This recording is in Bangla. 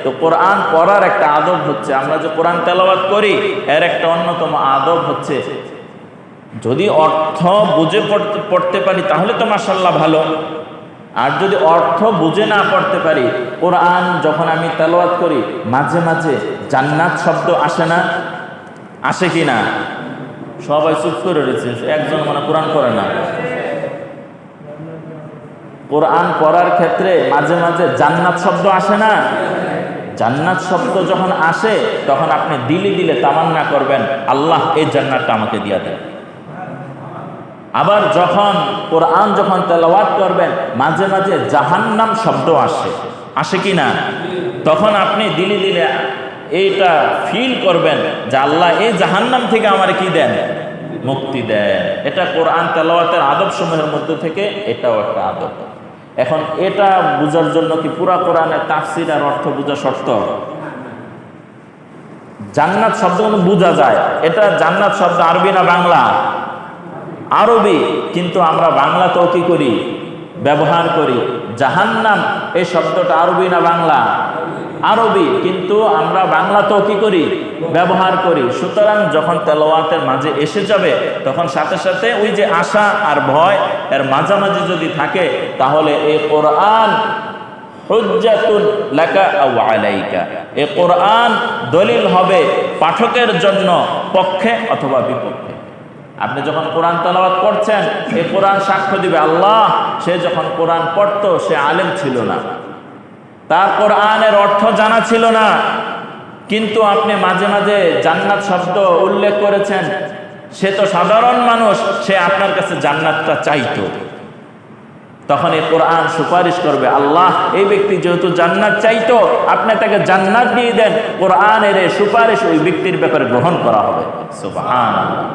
তো কোরআন পড়ার একটা আদব হচ্ছে, আমরা যে কোরআন তেলাওয়াত করি এর একটা অন্যতম আদব হচ্ছে, যদি অর্থ বুঝে পড়তে পারি তাহলে তো মাশাআল্লাহ ভালো, আর যদি অর্থ বুঝে না পড়তে পারি, কোরআন যখন আমি তেলাওয়াত করি মাঝে মাঝে জান্নাত শব্দ আসে না? আসে কি না? সবাই চুপ করে রয়েছে, একজন মানে কোরআন পড়ে না। কোরআন পড়ার ক্ষেত্রে মাঝে মাঝে জান্নাত শব্দ আসে না? জান্নাত শব্দ যখন আসে তখন আপনি দিলে দিলে তামান্না করবেন, আল্লাহ এই জান্নাতটা আমাকে দিয়া দেন। আবার যখন কোরআন যখন তেলাওয়াত করবেন মাঝে মাঝে জাহান্নাম শব্দ আসে, আসে কি না? তখন আপনি দিলে দিলে এইটা ফিল করবেন যে আল্লাহ এই জাহান্নাম থেকে আমার কি দেন? মুক্তি দেন। এটা কোরআন তেলাওয়াতের আদব সমূহের মধ্যে থেকে এটাও একটা আদব। এখন এটা বোঝার জন্য কি পুরা কোরআনের তাফসীর আর অর্থ বোঝা শর্ত? জান্নাত শব্দ বোঝা যায়, এটা জান্নাত শব্দ আরবি না বাংলা? আরবি, কিন্তু আমরা বাংলাতেও কি করি? ব্যবহার করি। জাহান্নাম এই শব্দটা আরবি না বাংলা? আরবি, কিন্তু আমরা বাংলাতেও কি করি? ব্যবহার করি। সুতরাং যখন তেলাওয়াতের মাঝে এসে যাবে তখন সাথে সাথে ওই যে আশা আর ভয় এর মাঝামাঝি যদি থাকে তাহলে এই কোরআন হুজ্জাতুন লাকা আও আলাইকা, এই কোরআন দলিল হবে পাঠকের জন্য পক্ষে অথবা বিপক্ষে। আপনি যখন কোরআন তেলাওয়াত করছেন এই কোরআন সাক্ষ্য দিবে আল্লাহ সে যখন কোরআন পড়তো সে আলেম ছিল না, তার কোরআনের অর্থ জানা ছিল না, কিন্তু আপনি মাঝে মাঝে জান্নাত শব্দ উল্লেখ করেছেন, সে তো সাধারণ মানুষ, সে আপনার কাছে জান্নাতটা চাইতো। তখন এই কোরআন সুপারিশ করবে, আল্লাহ এই ব্যক্তি যেহেতু জান্নাত চাইতো আপনি তাকে জান্নাত দিয়ে দেন, কোরআনের এই সুপারিশ ওই ব্যক্তির ব্যাপারে গ্রহণ করা হবে। সুবহানাল্লাহ।